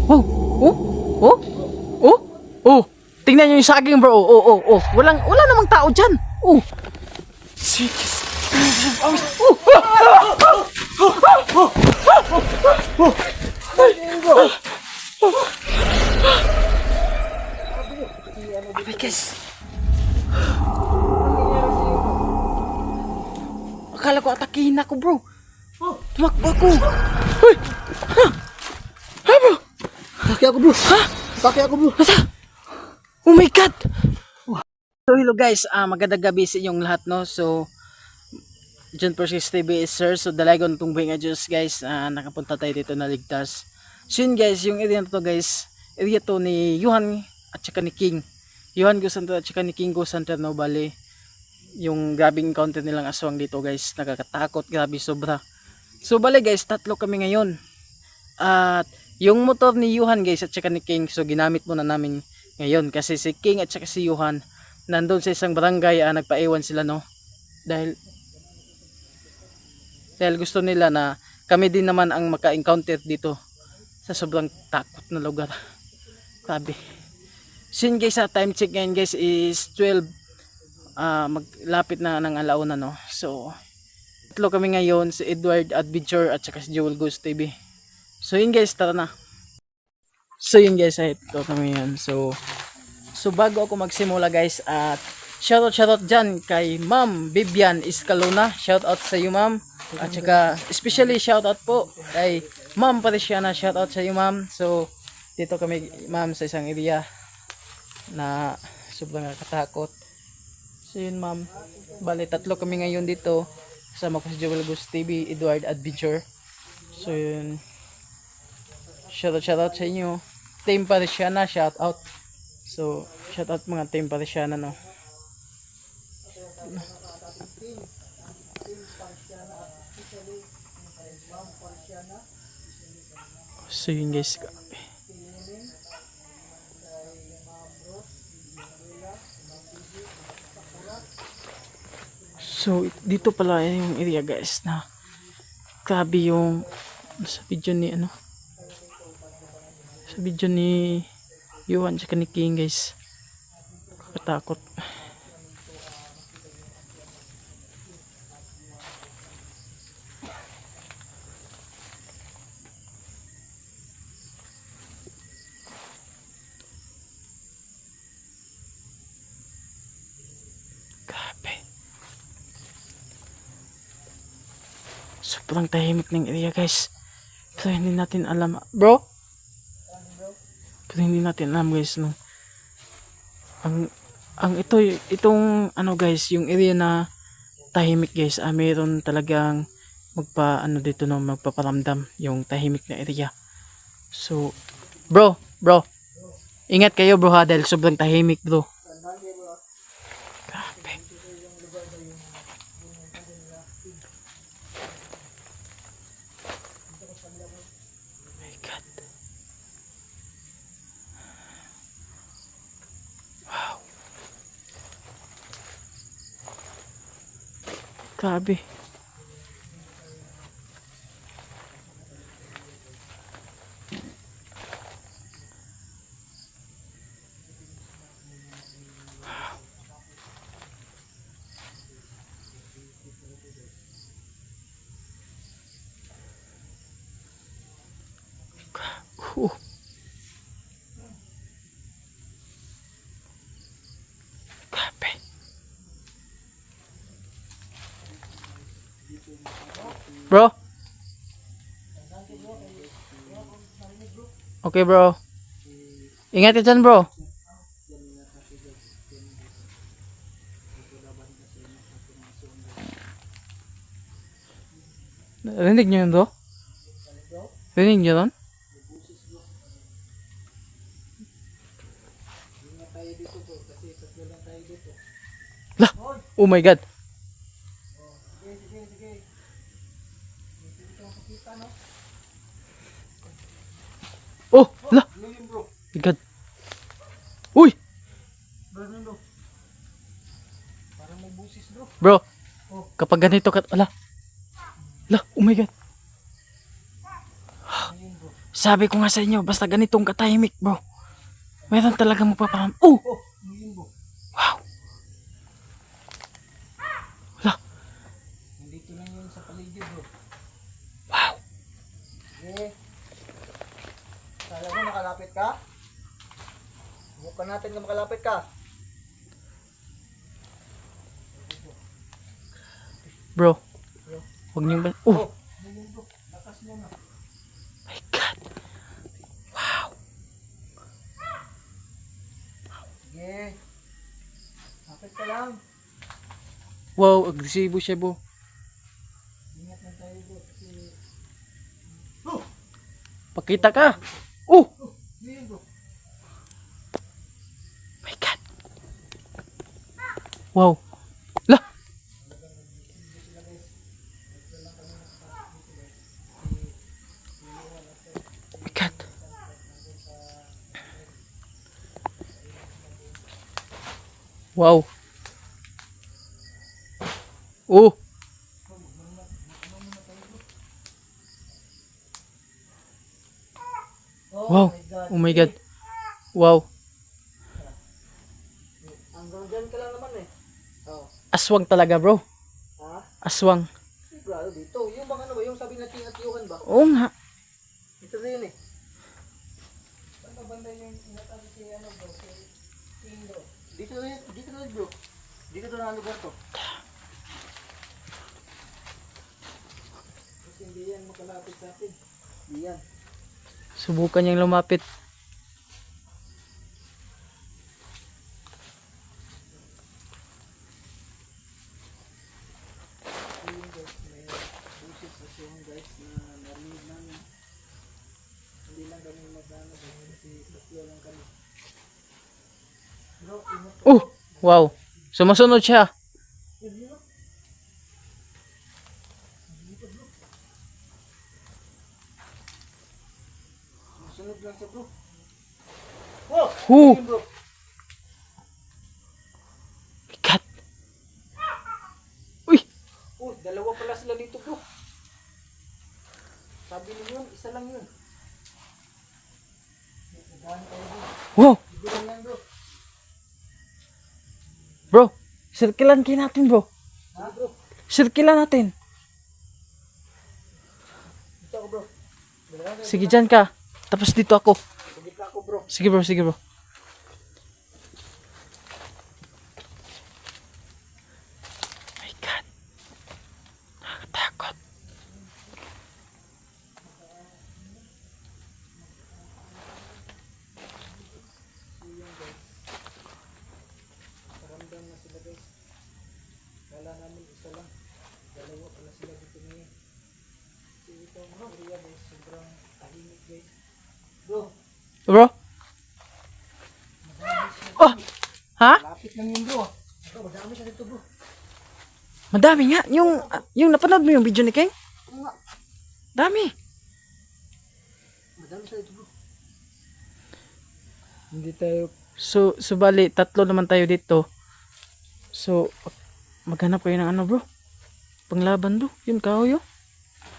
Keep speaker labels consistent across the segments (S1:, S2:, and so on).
S1: Oh, oh, oh, oh, oh. Tingnan nyo yung saging bro. Oh, oh, oh. Wala namang tao dyan. Oh. Sige. Oh. Ay, guys. Akala ko atakihin ako bro. Tumakbo ako. Uy. Ha bro.
S2: Kaki ako bro.
S1: Ha?
S2: Kaki ako bro.
S1: Oh my god. So hello guys, magandang gabi sa inyong lahat no. So John Persis TV is sir. So dalagon tong buhay nga Diyos guys, nakapunta tayo dito na ligtas. So yun guys, yung area na to guys, area to ni Johan at saka ni King. Johan Gusanta at saka ni King Gusanta no, bali. Yung grabing encounter nilang aswang dito guys, nakakatakot, grabe sobra. So bali guys, tatlo kami ngayon. At yung motor ni Johan guys at saka ni King, so ginamit muna namin ngayon kasi si King at saka si Johan nandun sa isang barangay, nagpaiwan sila no. Dahil gusto nila na kami din naman ang maka-encounter dito sa sobrang takot na lugar. Grabe. So yun guys, time check ngayon guys is 12, maglapit na ng alauna no. So tatlo kami ngayon, si Edward Adventure at saka si Joel Ghost TV. So yun guys, tara na. So yun guys, ito kami yan. So bago ako magsimula guys, at shoutout dyan kay Ma'am Vivian Escalona. Shoutout sa iyo ma'am. At saka especially shoutout po kay Ma'am Parisiana. Shoutout sa iyo ma'am. So dito kami ma'am sa isang area na sobrang nakatakot. So yun ma'am, bali tatlo kami ngayon dito. Kasama ko si Joel Ghost TV, Edward Adventure. So yun, shoutout sa inyo. Team Parisiana, shoutout. So shoutout mga Team Parisiana no. So yun guys, grabe. So dito pala yung area guys na grabe yung sa video ni sa video ni Johan tsaka ni King guys, katakot. Sobrang tahimik ng area guys. Pero hindi natin alam. Bro? Pero hindi natin alam guys no. Itong guys, yung area na tahimik guys, mayroon talagang dito no, magpaparamdam yung tahimik na area. So, bro. Ingat kayo bro ha, dahil sobrang tahimik bro. Grabe. My God. Wow. Grabe. Grabe. Bro? Okay bro. Ingat ka dyan bro. Rinig nyo yun bro? Rinig nyo yun? Lah! Oh my God! Oh! Lah! My God! Uy! Bro! Kapag ganito ka... Ala! Lah! Oh my God! Sabi ko nga sa inyo, basta ganitong katahimik bro. Meron talaga magpapaham. Oh!
S2: Oh, yun bro.
S1: Wow! Wala.
S2: Nandito lang yun sa paligid bro.
S1: Wow!
S2: Okay. Kala mo nakalapit ka? Subukan natin na makalapit ka.
S1: Bro. Huwag niyo ba? Oh!
S2: Oh, yun bro. Lakas mo na.
S1: My God! Wow!
S2: Sige. Lapit ka lang.
S1: Wow, agresibo siya bro.
S2: Ingat lang tayo bro. Kasi...
S1: Pakita ka! Oh!
S2: Yun bro.
S1: My God! Wow! La! My God! Wow! Oh!
S2: Oh,
S1: Wow!
S2: my God.
S1: Oh my God! Wow!
S2: Hanggang dyan ka lang naman eh. Oh.
S1: Aswang talaga bro.
S2: Ha?
S1: Aswang.
S2: Sigurado dito. Yung bang ano ba? Yung sabi na tinatiyukan ba?
S1: Oo nga.
S2: Ito na yun eh. Saan ba banda yung inatabi si ano bro? Si King bro. Dito na yun. Dito na yun bro. Dito na ang lugar to. Kasi hindi yan makalapit sa atin. Hindi yan.
S1: Subukan niyang lumapit.
S2: Ayun guys, may busis sa siyong guys na narinig namin. Hindi lang kami magano kasi tatlo lang kami. Bro, ingat ka.
S1: Oh! Wow! Sumusunod siya.
S2: Pwede mo? Sunod lang sa bro. Oh!
S1: Who?
S2: Ayun, bro.
S1: Bigat. Uy!
S2: Oh, dalawa pala sila dito bro. Sabi niyo yun, isa lang yun. Sagahan tayo bro.
S1: Wow!
S2: Hindi lang yan bro.
S1: Bro! Sirkilan kayo natin bro.
S2: Ha bro?
S1: Sirkilan natin.
S2: Dito ako bro. Dalawa tayo.
S1: Sige dyan ka. Tapos dito ako.
S2: Bugit ako bro.
S1: Sige bro, sige bro. My God. Nakakatakot.
S2: Paramdam na sila guys. Kala namin isa lang. Dalawa pala sila dito ngayon. Kasi ito ang area guys. Sobrang tahimik guys. Bro,
S1: Bro? Oh! Ha?
S2: lapit lang yun bro. Bro, madami ka dito bro.
S1: Madami nga. Yung napanood mo yung video ni King?
S2: Oo nga.
S1: Dami.
S2: Madami sa dito bro. Hindi tayo.
S1: So, bali, tatlo naman tayo dito. So, maghanap kayo ng ano bro? Panglaban bro. Yun, kahoy oh.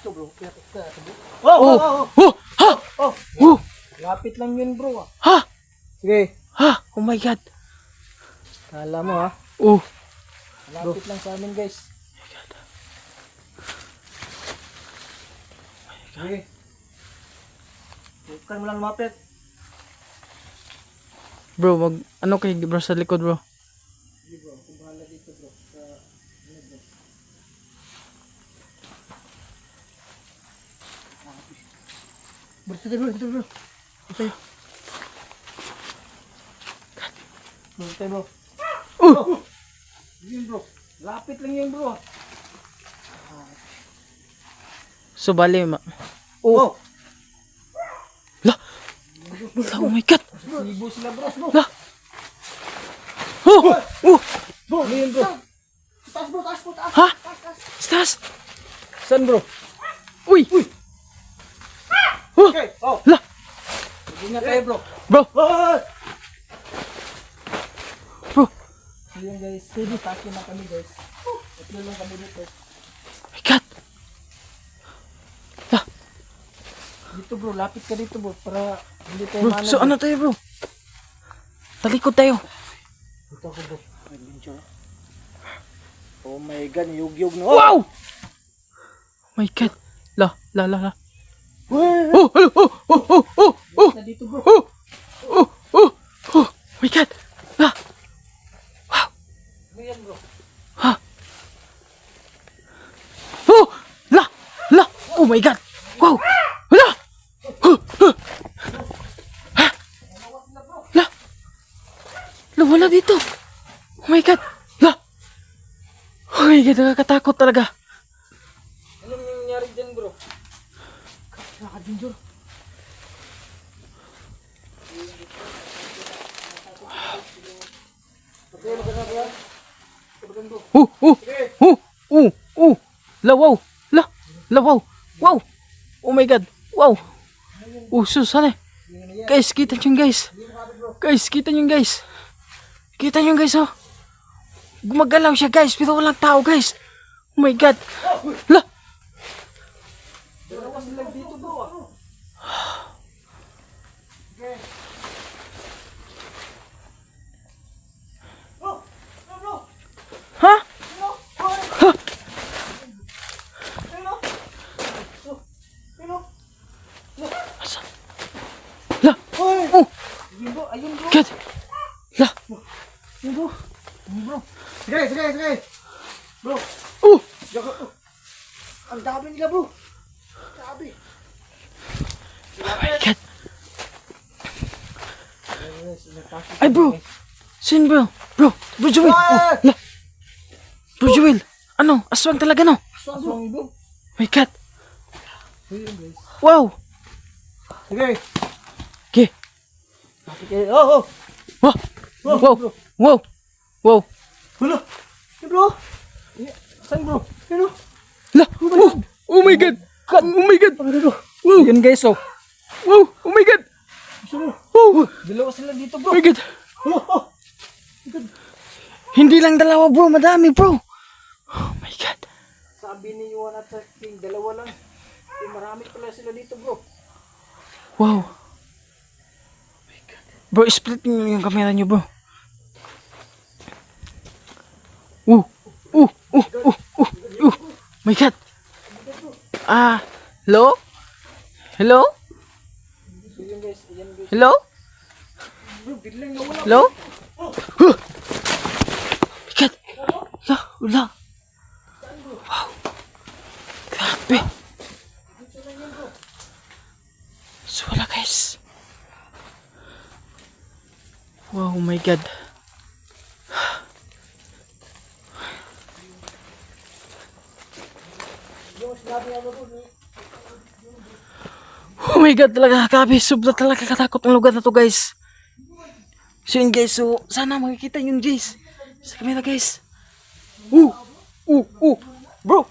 S2: Ito bro. Kaya ito bro.
S1: Oh! Oh! Ha!
S2: Oh!
S1: Oh!
S2: Lapit lang yun bro.
S1: Ha!
S2: Sige.
S1: Ha! Oh my God!
S2: Kala mo ha.
S1: Oh!
S2: Lapit lang sa amin guys. Sige. Bukan mo lang lumapit.
S1: Bro, ano kay bro sa likod bro?
S2: Sige bro. Ako bahala dito bro. Sa ano bro. Bro, sige bro. Dito bro. Dito. Dito bro. Yun bro. Lapit lang yun bro.
S1: So bali
S2: Oh!
S1: La! Oh my God!
S2: Sibo sila bro.
S1: La! Oh! Oh!
S2: Bro, ano yun bro? Taas bro, taas bro, taas.
S1: Ha? Stas!
S2: Saan bro?
S1: Uy! Oh!
S2: Okay, oh.
S1: La!
S2: Ingat tayo bro.
S1: Bro!
S2: Oh!
S1: Bro!
S2: So yun guys, taas na kami guys. Tatlo lang kami dito.
S1: My God! La!
S2: Dito dito bro, lapit ka dito bro, para hindi tayo
S1: Bro,
S2: maano.
S1: so ano tayo bro? Talikod tayo.
S2: Dito ako bro. Adventure. Oh my god, yug-yug no.
S1: Wow! My God. La.
S2: Weh!
S1: Oh, hello. Oh.
S2: Na dito bro.
S1: Oh. My God. La.
S2: Ano yan bro?
S1: Ha. Oh, la. Oh my God. Wow. La. Ha. La. La, wala dito. Oh my God. La. Oh my God, nakakatakot talaga.
S2: Anong nangyari dyan bro? Nakadinjur. Patay na ka na bro. Tabagan bro.
S1: La, wow. La, wow. Wow. Oh my God. Wow. Oh, sus, ano eh. Guys, kita nyo guys. Guys, kita nyo guys. Kita nyo guys, oh. Gumagalaw siya guys, pero walang tao guys. Oh my God. La.
S2: Dalawa sila dito bro. Okay. Bro, bro.
S1: Ha? Asa? La. Oh.
S2: Ayun bro.
S1: God. La.
S2: Ayun bro. Ayun bro. Sige. Bro,
S1: Oh.
S2: ang dami nila bro. Grabe.
S1: Oh my God. Ay bro. Sin bro. Bro Joel. Oh, la. Bro Joel. Ano? Aswang talaga no?
S2: Aswang bro.
S1: My God.
S2: Ayun guys.
S1: Wow.
S2: Sige.
S1: Okay.
S2: Sige. Oh.
S1: Wow.
S2: Hala. Hey bro. Saan bro? Ano?
S1: La. Oh my God. Oh my God. Wow.
S2: Yun guys oh.
S1: Wow. Oh my God. Wow.
S2: Dalawa sila dito
S1: Oh
S2: bro.
S1: my God.
S2: Oh.
S1: Hindi lang dalawa bro. Madami bro. Oh my God.
S2: Sabi ni Yuan at sa King, dalawa lang. Eh, marami pala sila dito bro.
S1: Wow. Bro, split niyo yung camera niyo bro. My God. Hello?
S2: So yun guys, ayan guys.
S1: Hello?
S2: Bro, biglang nawala.
S1: Hello? My God. Wala. Wow. Grabe. So wala guys. Wow, my God. Oh my God talaga, grabe, sobra talaga katakot ang lugar na to guys. So yun guys, so sana makikita yun guys sa camera guys. Bro,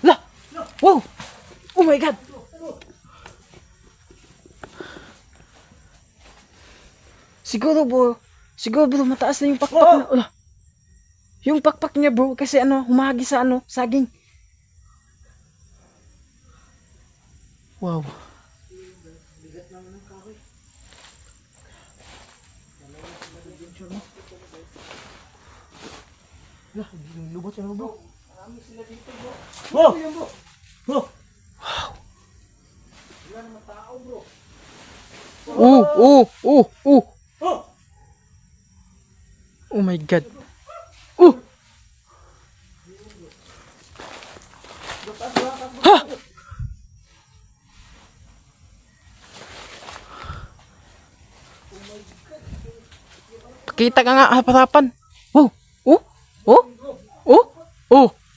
S1: la, wow, oh my God. Siguro bro, mataas na yung pakpak na, wala. Yung pakpak niya bro, kasi ano, humagi sa ano, saging. Wow.
S2: Lah, lubot yan bro. Marami sila dito bro. Bro! Bro!
S1: Wow.
S2: Wala naman tao bro.
S1: Oh my God. Ha! Kita ka nga harapan.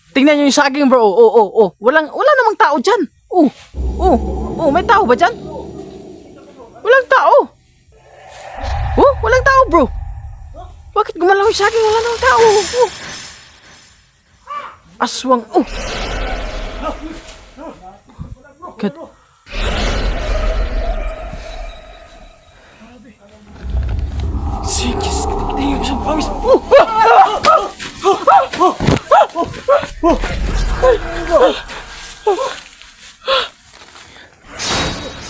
S1: Tingnan niyo yung saging bro. Walang namang tao diyan. May tao ba diyan? Walang tao. Walang tao bro. Bakit gumalaw yung saging? Wala namang tao. Aswang. God. Sige, kita yung isang pawis.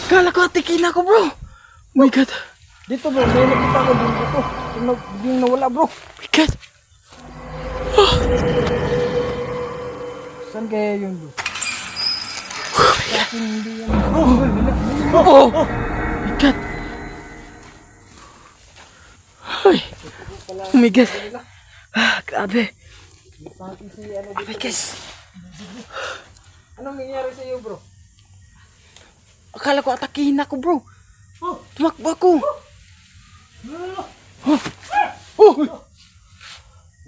S1: Kala ko atikin ako bro. Oh my god.
S2: Dito bro, may nakita ko bro dito. Yung nawala bro.
S1: Oh my god.
S2: Saan kaya yun bro? Sa akin hindi yan bro.
S1: Oh my god. Ay. Oh my god. Grabe.
S2: Pati si ano
S1: Oh my gosh.
S2: Anong nangyari sa iyo bro?
S1: Akala ko atakihin ako bro. Tumakbo ako. Oh.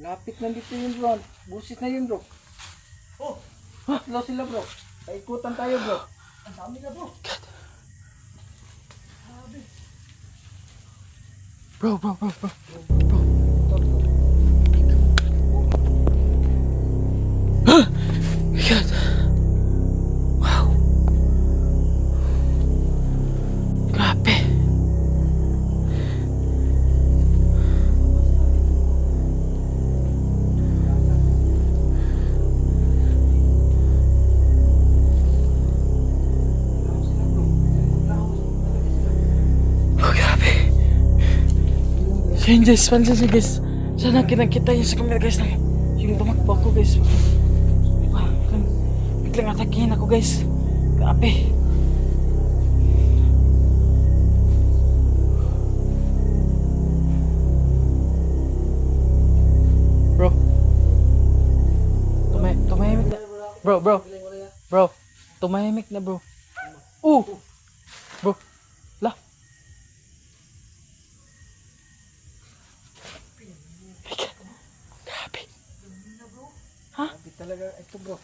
S2: Lapit na dito yun bro. Busit na yun bro. Tatlo sila bro. Paikutan tayo bro. Ang dami na bro.
S1: Bro. My god. Wow. Grabe. Oh, grabe. Yun guys, pansin siya guys. Sana kinakita yun sa camera guys. Yung tumakbo ako guys. Wow, biglang atakihin ako guys. Grabe. Bro. Tumahimik na. Bro. Tumahimik na bro. Bro. La. Grabe. Ha?
S2: Hindi talaga ito bro.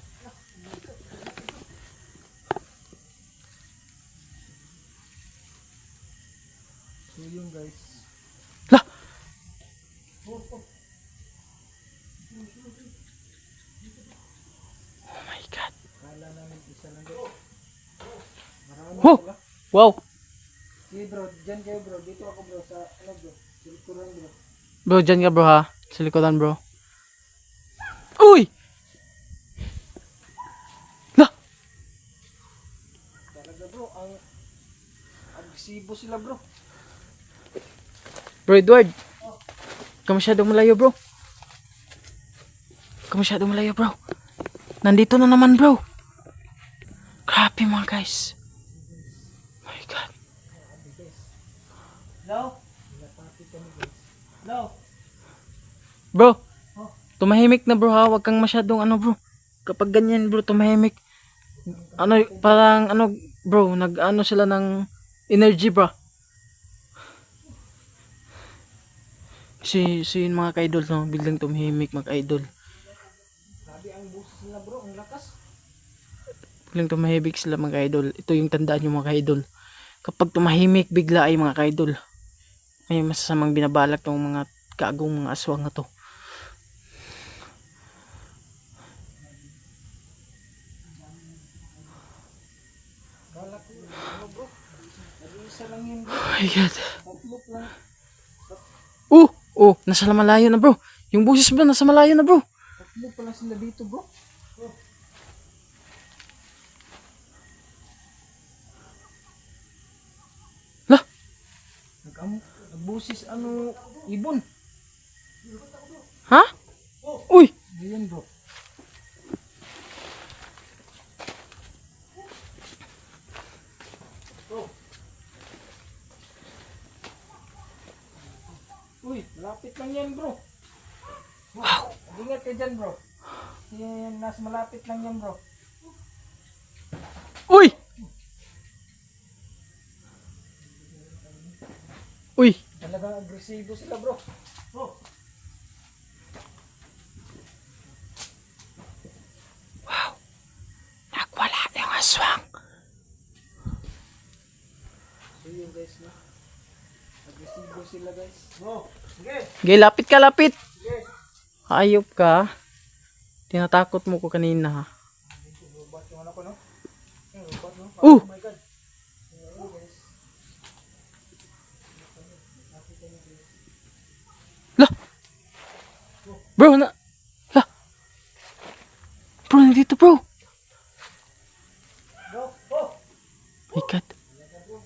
S2: So yun guys.
S1: La. Oh my god.
S2: Kala namin isa lang guys. Marami
S1: Oh.
S2: pala.
S1: Wow.
S2: Sige bro, dyan kayo bro. Dito ako bro sa ano bro. Silikuran bro.
S1: Bro, dyan ka bro ha. Sa likodan bro. Uy! La!
S2: Talaga bro, ang agresibo sila bro.
S1: Bro Edward. Ka masyadong malayo bro. Ka masyadong malayo bro. Nandito na naman bro. Grabe mga guys. Oh my god.
S2: Hello? Pinapati kami guys. Hello?
S1: Bro. Tumahimik na bro ha. Huwag kang masyadong ano bro. Kapag ganyan bro, tumahimik. Ano, parang ano bro, nag-ano sila ng energy bro. Si yung mga ka-idol no, biglang tumahimik mga ka-idol.
S2: Sabi ang buses nila bro, ang lakas.
S1: Biglang tumahimik sila mga ka-idol. Ito yung tandaan yung mga ka-idol. Kapag tumahimik bigla ay mga ka-idol, may masasamang binabalak ng mga kaagong mga aswang na to.
S2: Kala ko ano bro. Nag-iisa lang yun bro.
S1: Oh my god.
S2: Tatlop lang.
S1: Nasa malayo na bro. Yung busis bro, nasa malayo na bro.
S2: Tatlo pala sila dito bro.
S1: La,
S2: Nagbusis ano, ibon.
S1: ha? Uy,
S2: Ayan bro. Uy, malapit lang yan bro. Wow. Ingat ka dyan bro. Yan, nasa malapit lang yan bro.
S1: uy. Uy,
S2: Talagang agresibo sila bro.
S1: nagwala yung aswang.
S2: So yun guys no. Agresibo sila guys. No. Sige.
S1: Gay, lapit ka, lapit.
S2: Sige.
S1: Ayop ka. Tinatakot mo ko kanina ha.
S2: Robot yung ano ko no. Robot no.
S1: Oh
S2: my god.
S1: La. Bro, na. La. Bro, nandito bro.
S2: Bro. Oh.
S1: My god.
S2: Talaga bro.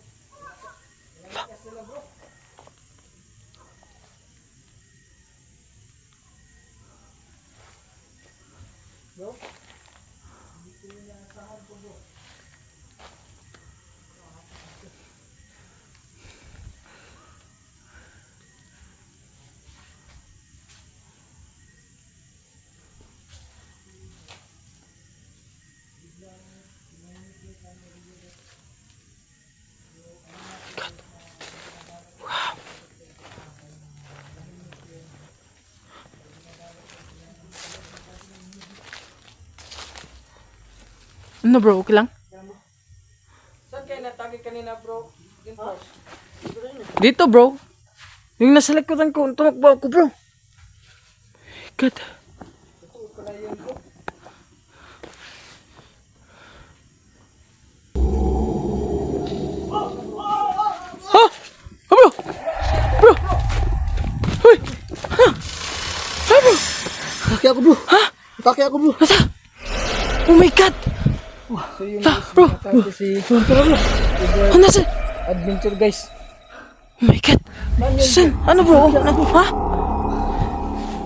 S1: Ano bro, okay lang?
S2: Saan kayo natagi kanina bro? Impulse.
S1: Dito bro. Yung nasa likuran ko, tumakbo ako bro. God.
S2: Totoo pala yun bro.
S1: Ha? Bro! Bro! Hoy! Ha? Ha bro?
S2: Taki ako bro.
S1: Ha?
S2: Taki ako bro.
S1: Asa? Oh my God!
S2: So yun
S1: Ha,
S2: guys,
S1: bro.
S2: natagi si
S1: Ano sa?
S2: adventure guys.
S1: Oh my God! San? Ano bro? Ano? Ha?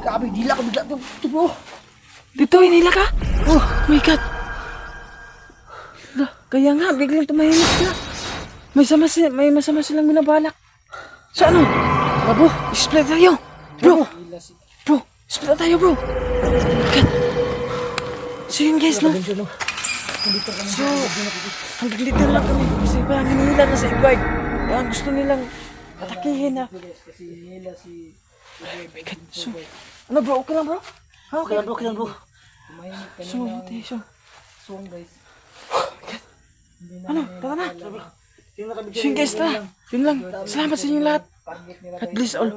S2: Grabe, dila ko bigla ito bro.
S1: Dito, hinila ka? Oh my God! Kaya nga, biglang tumahimik ka. May masama silang binabalak. Sa ano? Tara bro, split tayo. Bro,
S2: Dila si
S1: bro, split tayo bro. God. So yun guys, no?
S2: adventure no.
S1: So, hanggang dito lang kami. Kasi parang hinihila na sa Edward. Parang gusto nilang atakihin na.
S2: Guys, kasi nila si
S1: So, ano bro, okay lang bro? Ha, okay lang bro,
S2: okay lang bro. Tumahimik
S1: So,
S2: kanina ang
S1: so,
S2: song guys. Hindi na
S1: ano, tara na.
S2: Yung
S1: So yun guys na. Yun lang. Salamat sa inyo lahat.
S2: target nila
S1: God bless all.